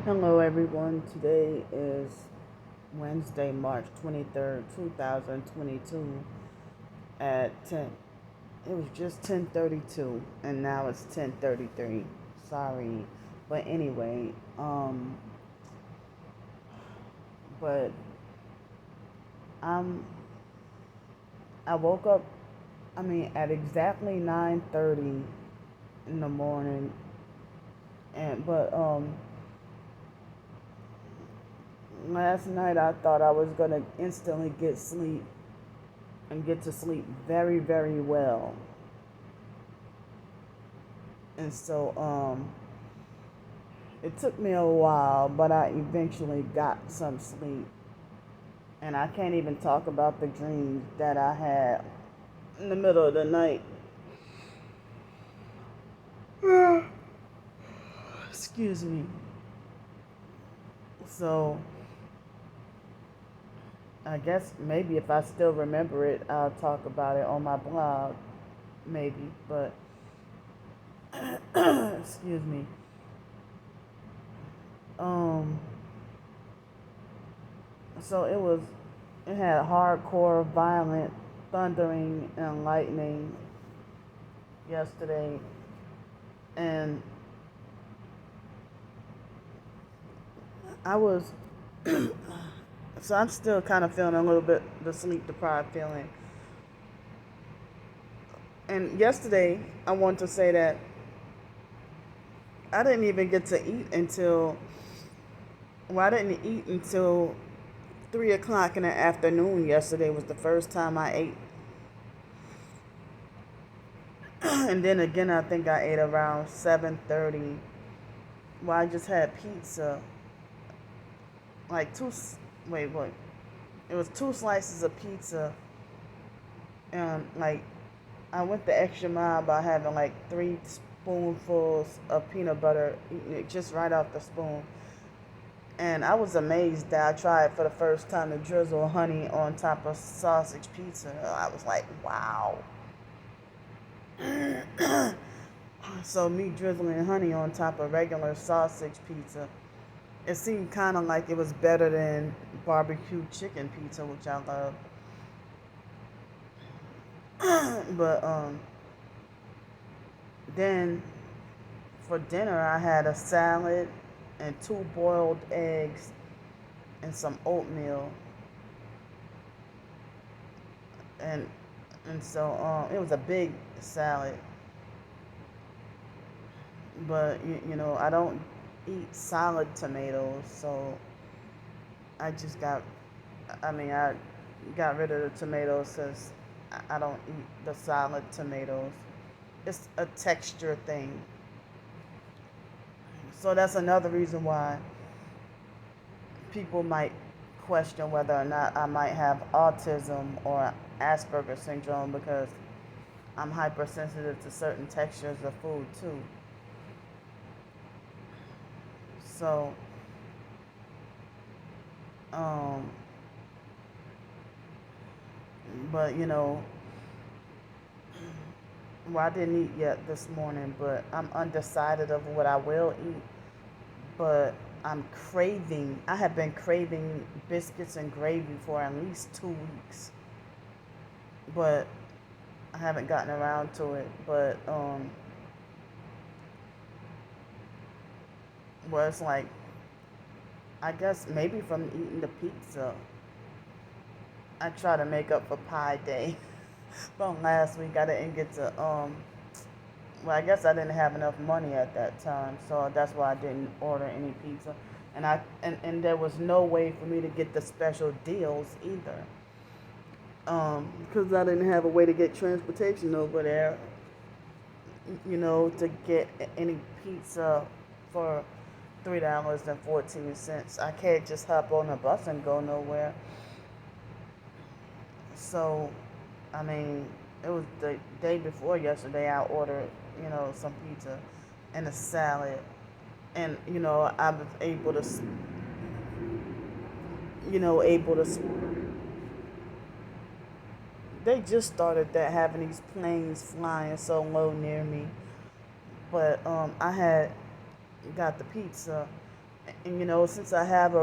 Hello, everyone. Today is Wednesday, March 23rd, 2022 at 10. It was just 10:32 and now it's 10:33. Sorry. But anyway, but I'm I woke up at exactly 9:30 in the morning and but last night I thought I was going to instantly get to sleep very, very well. And so it took me a while, but I eventually got some sleep. And I can't even talk about the dreams that I had in the middle of the night. Excuse me. So I guess maybe if I still remember it, I'll talk about it on my blog. Maybe, but excuse me. Um, so it had hardcore, violent thundering and lightning yesterday, and I was so I'm still kind of feeling a little bit the sleep deprived feeling. And yesterday, I want to say that I didn't even get to eat until I didn't eat until 3 o'clock in the afternoon. Yesterday was the first time I ate. And then again, I think I ate around 7:30. Well, I just had pizza, like wait, what? It was 2 slices of pizza, and like I went the extra mile by having like 3 spoonfuls of peanut butter, eating it just right off the spoon. And I was amazed that I tried for the first time to drizzle honey on top of sausage pizza. I was like, wow. So me drizzling honey on top of regular sausage pizza, it seemed kind of like it was better than barbecue chicken pizza, which I love. But then for dinner I had a salad and 2 boiled eggs and some oatmeal, and so it was a big salad. But I don't eat solid tomatoes, so I just got I got rid of the tomatoes because I don't eat the solid tomatoes. It's a texture thing. So that's another reason why people might question whether or not I might have autism or Asperger's syndrome, because I'm hypersensitive to certain textures of food too. So, um, but well, I didn't eat yet this morning, but I'm undecided of what I will eat. But I have been craving biscuits and gravy for at least 2 weeks, but I haven't gotten around to it. But well, it's like, I guess maybe from eating the pizza, I try to make up for Pie Day. From last week, I didn't get to well, I guess I didn't have enough money at that time, so that's why I didn't order any pizza. And there was no way for me to get the special deals either, because I didn't have a way to get transportation over there, to get any pizza for $3.14. I can't just hop on a bus and go nowhere. So, I mean, it was the day before yesterday. I ordered, some pizza and a salad, and I was able to, able to. They just started that having these planes flying so low near me, but I had got the pizza, And since I have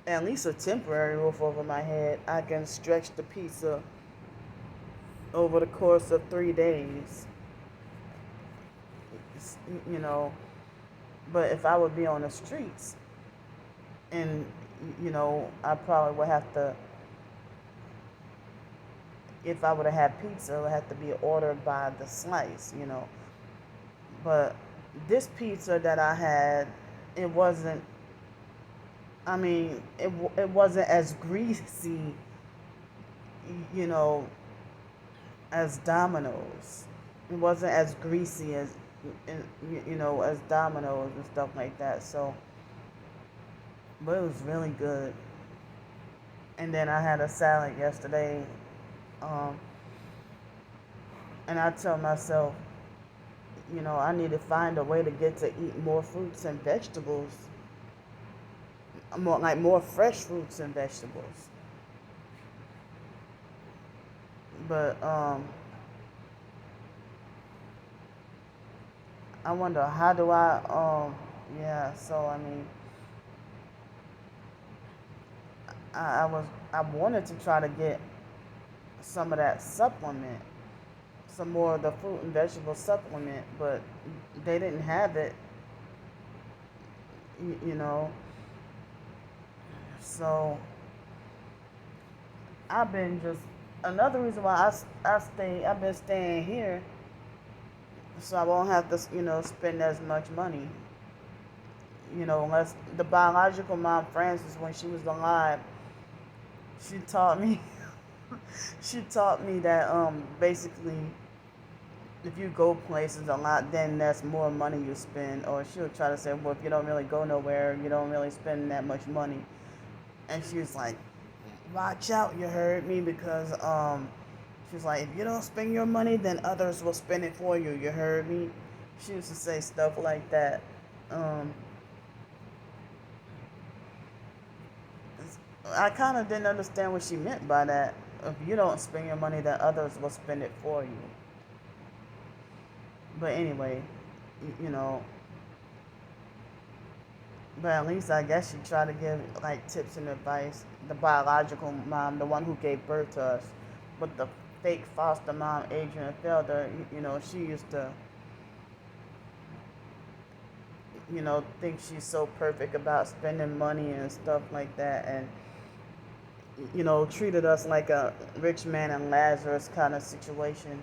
at least a temporary roof over my head, I can stretch the pizza over the course of 3 days. You know, but if I would be on the streets, and I probably would have to, if I would have had pizza, it would have to be ordered by the slice. But this pizza that I had, it wasn't. I mean, it wasn't as greasy, you know, as Domino's. It wasn't as greasy as, as Domino's and stuff like that. So, but it was really good. And then I had a salad yesterday, um, and I tell myself, I need to find a way to get to eat more fruits and vegetables, more fresh fruits and vegetables. But I wonder how do I yeah. So I mean, I wanted to try to get some of that supplement, some more of the fruit and vegetable supplement, but they didn't have it. You know, so I've been just another reason why I've been staying here, so I won't have to spend as much money. Unless the biological mom Frances, when she was alive, she taught me she taught me that basically if you go places a lot, then that's more money you spend. Or she'll try to say, well, if you don't really go nowhere, you don't really spend that much money. And she was like, watch out, you heard me, because she's like, if you don't spend your money, then others will spend it for you. You heard me. She used to say stuff like that. Um, I kind of didn't understand what she meant by that. If you don't spend your money, then others will spend it for you. But anyway, you know, but at least I guess she tried to give like tips and advice. The biological mom, the one who gave birth to us, but the fake foster mom, Adrian Felder, she used to, think she's so perfect about spending money and stuff like that, and treated us like a rich man and Lazarus kind of situation.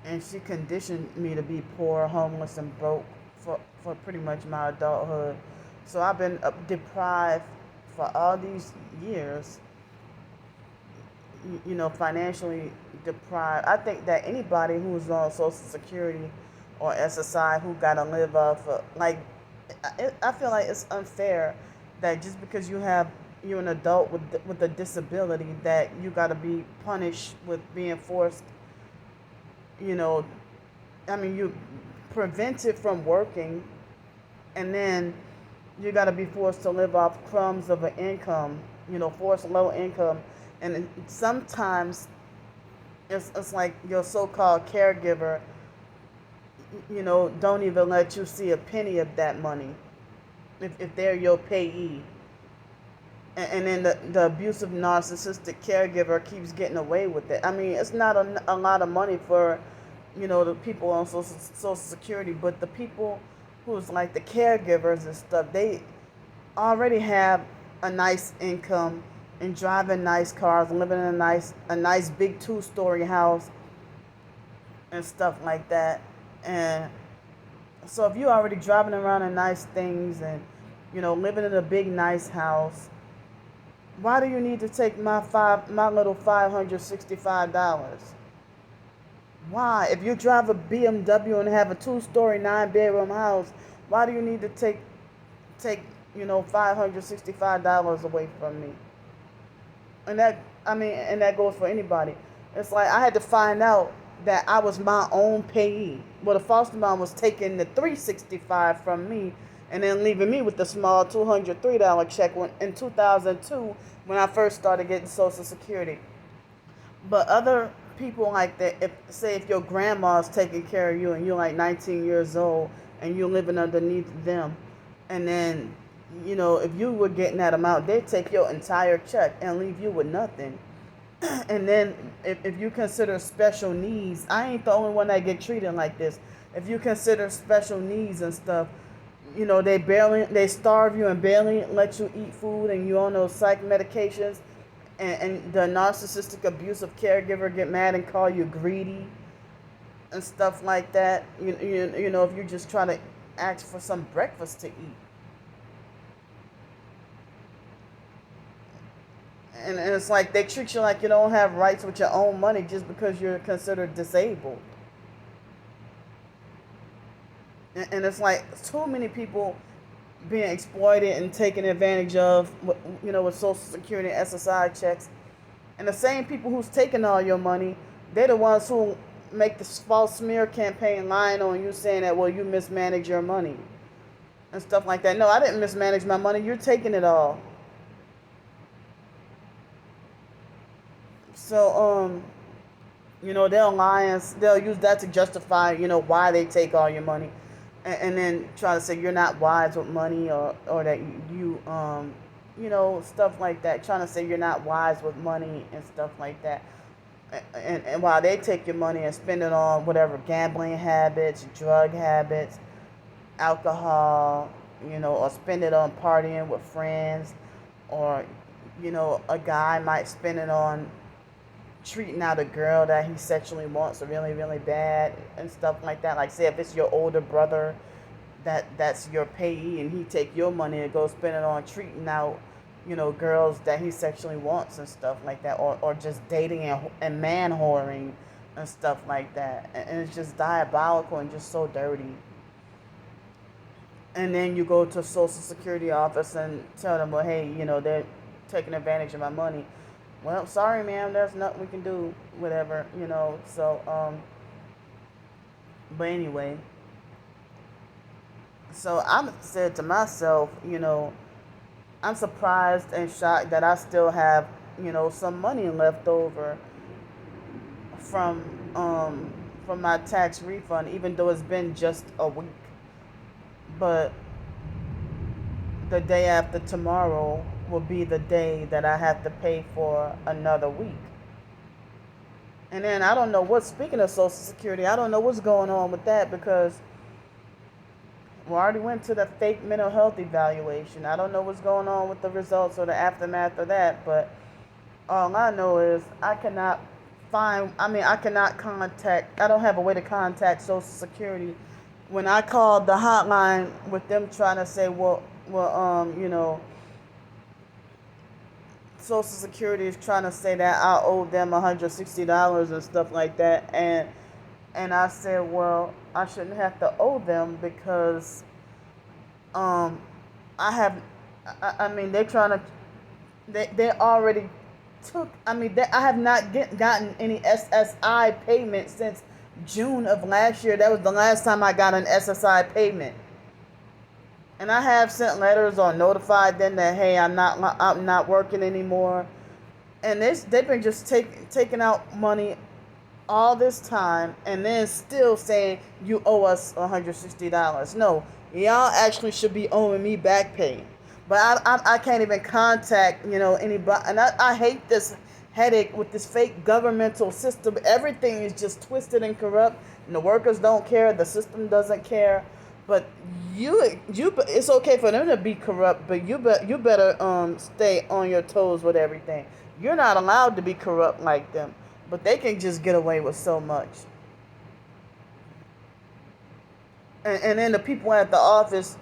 And she conditioned me to be poor, homeless, and broke for pretty much my adulthood. So I've been deprived for all these years, financially deprived. I think that anybody who's on Social Security or SSI who got to live off of, like, I feel like it's unfair that just because you're an adult with a disability that you got to be punished with being forced, you know, I mean, you prevented from working, and then you got to be forced to live off crumbs of an income, forced low income. And sometimes it's like your so-called caregiver, don't even let you see a penny of that money if they're your payee. And then the abusive narcissistic caregiver keeps getting away with it. I mean, it's not a lot of money for, the people on Social Security, but the people who's like the caregivers and stuff, they already have a nice income and driving nice cars, living in a nice big 2-story house and stuff like that. And so if you're already driving around in nice things and, living in a big nice house, why do you need to take my little $565? Why? If you drive a BMW and have a 2-story 9-bedroom house, why do you need to take $565 away from me? And that goes for anybody. It's like I had to find out that I was my own payee. Well, the foster mom was taking the $365 from me and then leaving me with the small $203 check in 2002 when I first started getting Social Security. But other people like that, if your grandma's taking care of you and you're like 19 years old and you're living underneath them, And then, if you were getting that amount, they'd take your entire check and leave you with nothing. And then if you consider special needs, I ain't the only one that get treated like this. If you consider special needs and stuff, they starve you and barely let you eat food, and you on those psych medications, and the narcissistic abusive caregiver get mad and call you greedy and stuff like that. If you just try to ask for some breakfast to eat. And it's like they treat you like you don't have rights with your own money just because you're considered disabled. And it's like too many people being exploited and taken advantage of, with Social Security SSI checks. And the same people who's taking all your money, they're the ones who make this false smear campaign lying on you, saying that, well, you mismanage your money and stuff like that. No, I didn't mismanage my money. You're taking it all. So, they'll use that to justify, why they take all your money. And then try to say you're not wise with money, or that stuff like that. Trying to say you're not wise with money and stuff like that. And while they take your money and spend it on whatever gambling habits, drug habits, alcohol, or spend it on partying with friends, or, a guy might spend it on treating out a girl that he sexually wants really, really bad and stuff like that. Like, say if it's your older brother that's your payee, and he take your money and go spend it on treating out, girls that he sexually wants and stuff like that, or just dating and man whoring and stuff like that. And it's just diabolical and just so dirty. And then you go to a Social Security office and tell them, well, hey, they're taking advantage of my money. Well, sorry, ma'am, there's nothing we can do, whatever, so, but anyway, so I said to myself, I'm surprised and shocked that I still have, some money left over from, from my tax refund, even though it's been just a week. But the day after tomorrow will be the day that I have to pay for another week. And then I don't know speaking of Social Security, I don't know what's going on with that, because we already went to the fake mental health evaluation. I don't know what's going on with the results or the aftermath of that, but all I know is I cannot contact, I don't have a way to contact Social Security. When I called the hotline with them trying to say, Social Security is trying to say that I owe them $160 and stuff like that, and I said, well, I shouldn't have to owe them, because I have, they're trying to, they already took, I have not gotten any SSI payment since June of last year. That was the last time I got an SSI payment. And I have sent letters or notified them that, hey, I'm not working anymore. And they've been just taking out money all this time, and then still saying you owe us $160. No, y'all actually should be owing me back pay. But I can't even contact, anybody. And I hate this headache with this fake governmental system. Everything is just twisted and corrupt, and the workers don't care. The system doesn't care. But it's okay for them to be corrupt, but you better stay on your toes with everything. You're not allowed to be corrupt like them, but they can just get away with so much. And then the people at the office,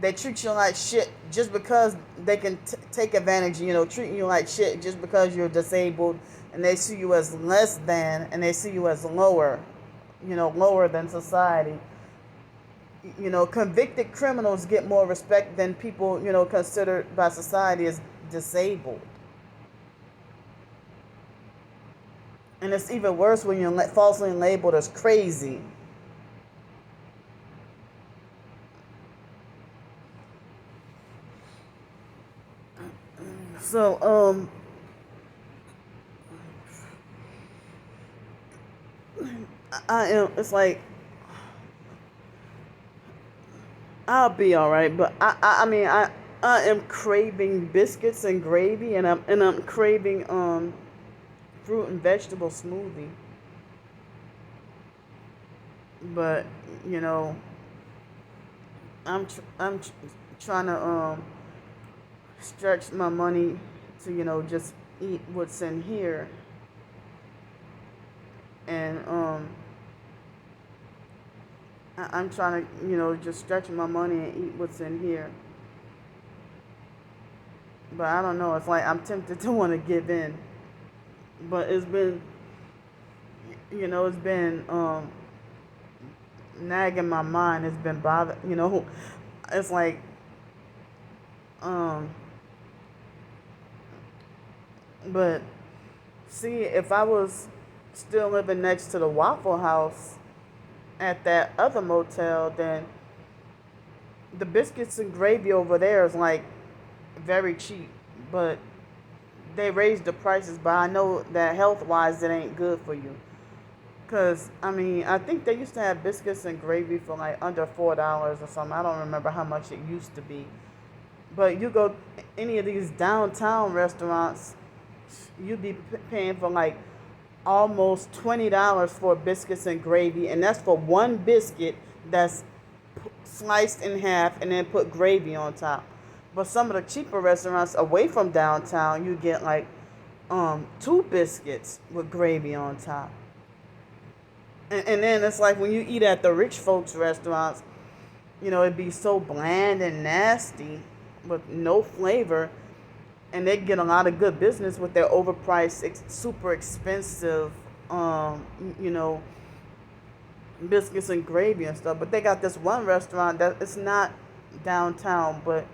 they treat you like shit just because they can take advantage, treating you like shit just because you're disabled, and they see you as less than, and they see you as lower, lower than society. Convicted criminals get more respect than people, considered by society as disabled. And it's even worse when you're falsely labeled as crazy. So, it's like, I'll be all right. But I mean, I am craving biscuits and gravy, and I'm craving fruit and vegetable smoothie. But you know, I'm trying to stretch my money to just eat what's in here, and I'm trying to just stretch my money and eat what's in here. But I don't know. It's like I'm tempted to want to give in, but it's been nagging my mind. It's been bothering. It's like um. But see, if I was still living next to the Waffle House at that other motel, then the biscuits and gravy over there is like very cheap. But they raised the prices, but I know that health wise it ain't good for you. Cause I mean, I think they used to have biscuits and gravy for like under $4 or something. I don't remember how much it used to be. But you go any of these downtown restaurants, you'd be paying for like almost $20 for biscuits and gravy, and that's for one biscuit that's sliced in half and then put gravy on top. But some of the cheaper restaurants away from downtown, you get like two biscuits with gravy on top. And then it's like when you eat at the rich folks restaurants, it'd be so bland and nasty with no flavor, and they get a lot of good business with their overpriced, super expensive, you know, biscuits and gravy and stuff. But they got this one restaurant that it's not downtown, but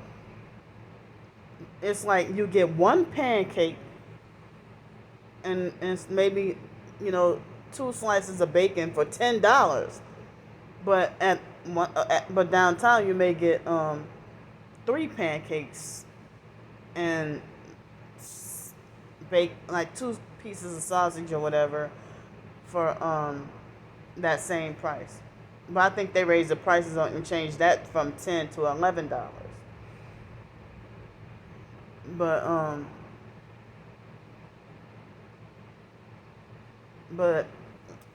it's like you get one pancake and maybe two slices of bacon for $10. But but downtown you may get three pancakes and bake like two pieces of sausage or whatever for that same price. But I think they raised the prices on and changed that from $10 to $11. But but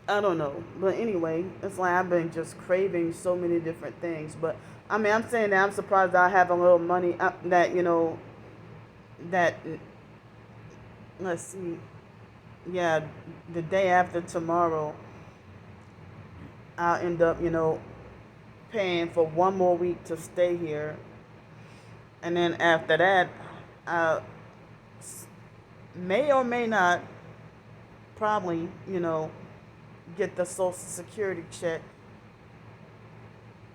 I don't know. But anyway, it's like I've been just craving so many different things. But I mean, I'm saying that I'm surprised that I have a little money that that let's see, yeah, the day after tomorrow, I'll end up paying for one more week to stay here, and then after that, I may or may not probably get the Social Security check,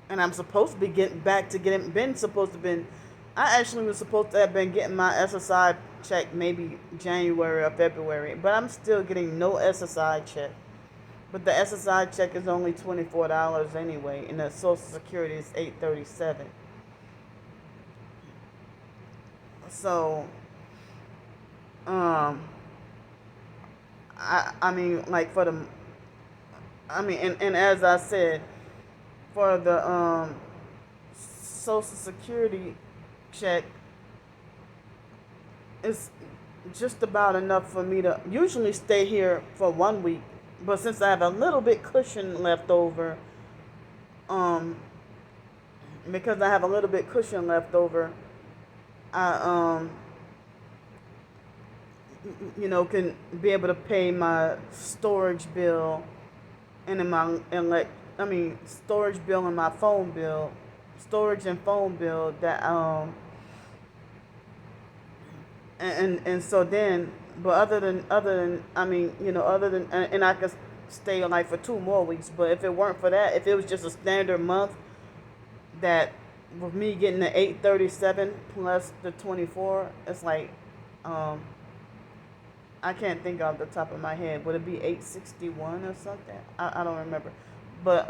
and I'm supposed to be getting back to getting been supposed to been. I actually was supposed to have been getting my SSI check maybe January or February, but I'm still getting no SSI check. But the SSI check is only $24 anyway, and the Social Security is $837. So, um, I mean, like for the, I mean, and as I said, for the Social Security check, it's just about enough for me to usually stay here for one week. But since I have a little bit cushion left over, um, because I have a little bit cushion left over, I can be able to pay my storage bill and in my storage bill and my phone bill, storage and phone bill that and so then, but other than I mean other than and I could stay like for 2 more weeks. But if it weren't for that, if it was just a standard month, that with me getting the 837 plus the 24, it's like I can't think off the top of my head. Would it be 861 or something? I don't remember. But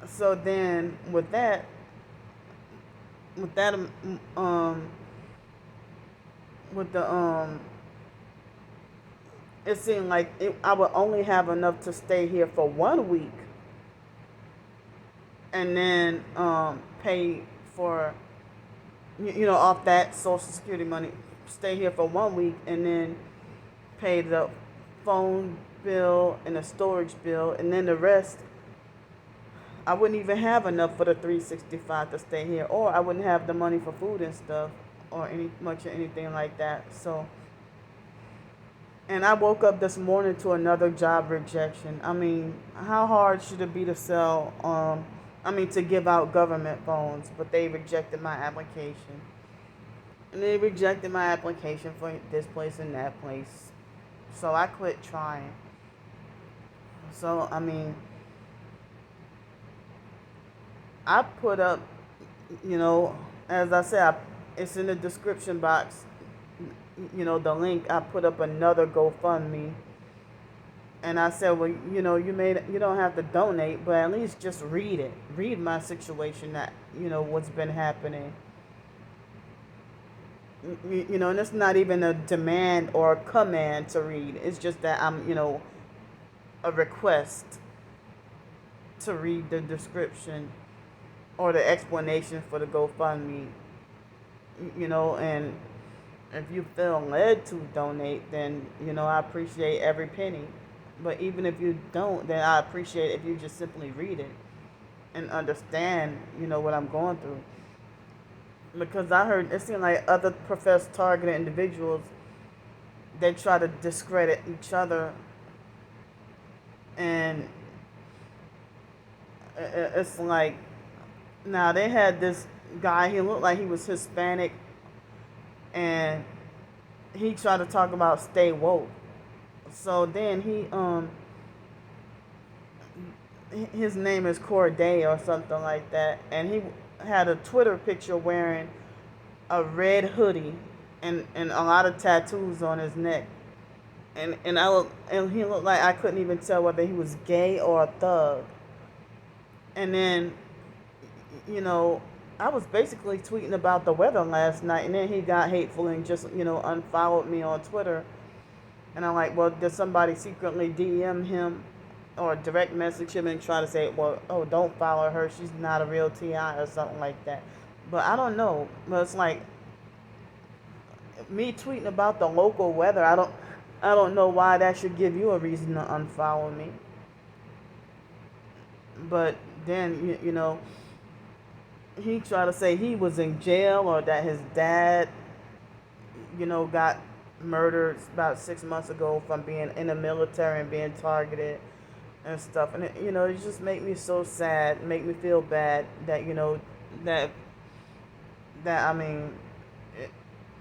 so then with that with the it seemed like I would only have enough to stay here for one week, and then pay for, off that Social Security money, stay here for 1 week, and then pay the phone bill and the storage bill, and then the rest. I wouldn't even have enough for the 365 to stay here, or I wouldn't have the money for food and stuff, or anything like that. So, and I woke up this morning to another job rejection. I mean, how hard should it be to sell? To give out government phones, but they rejected my application. And they rejected my application for this place and that place. So I quit trying. So, I put up, as I said, it's in the description box, the link. I put up another GoFundMe. And I said, well, you don't have to donate, but at least just read it. Read my situation, that, what's been happening. And it's not even a demand or a command to read. It's just that I'm, a request to read the description or the explanation for the GoFundMe. And if you feel led to donate, then, I appreciate every penny. But even if you don't, then I appreciate if you just simply read it and understand, what I'm going through. Because I heard, it seemed like other professed targeted individuals, they try to discredit each other. And it's like, now they had this guy, he looked like he was Hispanic, and he tried to talk about stay woke. So then his name is Corday or something like that, and he had a Twitter picture wearing a red hoodie and a lot of tattoos on his neck, and he looked like I couldn't even tell whether he was gay or a thug. And then, I was basically tweeting about the weather last night, and then he got hateful and just unfollowed me on Twitter. And I'm like, well, did somebody secretly DM him or direct message him and try to say, well, oh, don't follow her, she's not a real TI or something like that. But I don't know. But it's like me tweeting about the local weather. I don't know why that should give you a reason to unfollow me. But then he tried to say he was in jail, or that his dad got murdered about 6 months ago from being in the military and being targeted and stuff. And it just made me so sad, make me feel bad that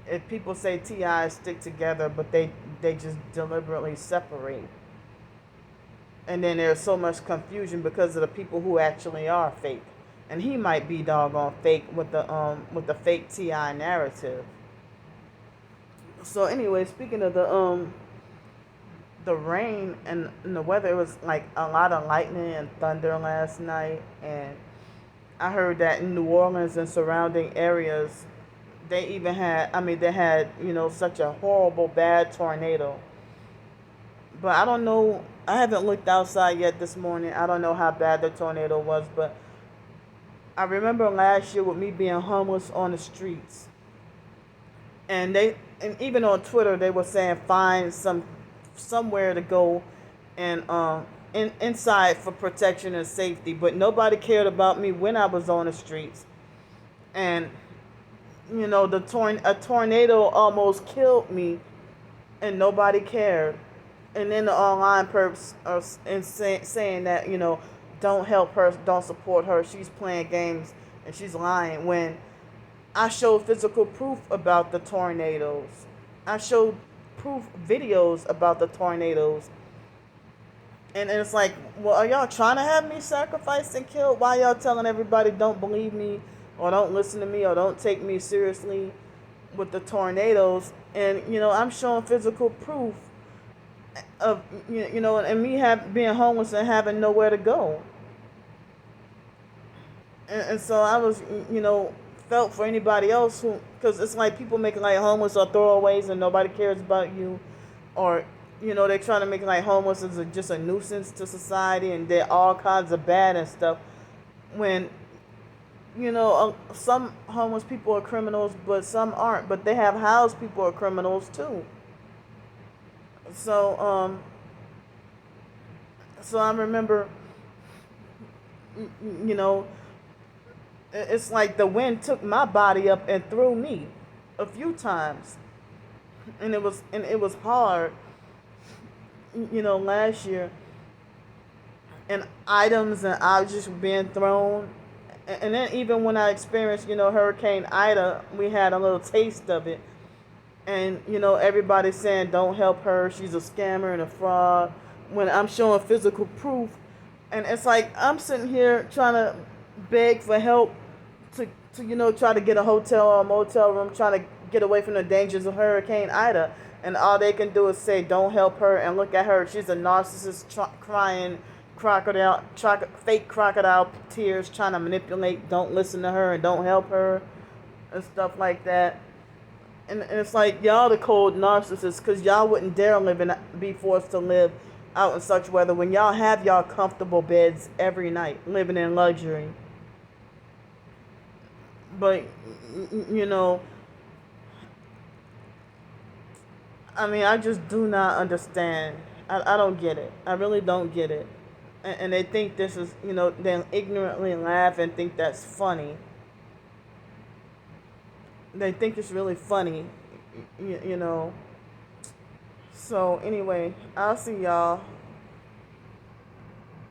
if people say TIs stick together, but they just deliberately separate. And then there's so much confusion because of the people who actually are fake. And he might be doggone fake with the fake TI narrative. So anyway, speaking of the rain and the weather, it was like a lot of lightning and thunder last night, and I heard that in New Orleans and surrounding areas, they had such a horrible bad tornado. But I don't know, I haven't looked outside yet this morning. I don't know how bad the tornado was, but I remember last year with me being homeless on the streets. And even on Twitter they were saying find somewhere to go and inside for protection and safety, but nobody cared about me when I was on the streets. And a tornado almost killed me, and nobody cared. And then the online perps are saying that don't help her, don't support her, she's playing games and she's lying, when I showed physical proof about the tornadoes. I showed videos about the tornadoes. And it's like, well, are y'all trying to have me sacrificed and killed? Why y'all telling everybody don't believe me, or don't listen to me, or don't take me seriously with the tornadoes? And, I'm showing physical proof of, and me being homeless and having nowhere to go. And so I was, felt for anybody else who, because it's like people making like homeless are throwaways and nobody cares about you, or they're trying to make like homeless is just a nuisance to society and they're all kinds of bad and stuff. when some homeless people are criminals, but some aren't. But they have housed people are criminals too. So so I remember, you know, it's like the wind took my body up and threw me a few times, and it was hard, last year, and items and objects being thrown. And then even when I experienced, Hurricane Ida, we had a little taste of it. And, everybody's saying, don't help her. She's a scammer and a fraud. When I'm showing physical proof. And it's like, I'm sitting here trying to beg for help to try to get a hotel or a motel room, trying to get away from the dangers of Hurricane Ida. And all they can do is say, don't help her, and look at her. She's a narcissist crying fake crocodile tears, trying to manipulate, don't listen to her and don't help her and stuff like that. And it's like, y'all the cold narcissists, because y'all wouldn't dare be forced to live out in such weather when y'all have y'all comfortable beds every night, living in luxury. But, I just do not understand. I don't get it. I really don't get it. And they think this is, they ignorantly laugh and think that's funny. They think it's. Funny, you know. So anyway, I'll see y'all.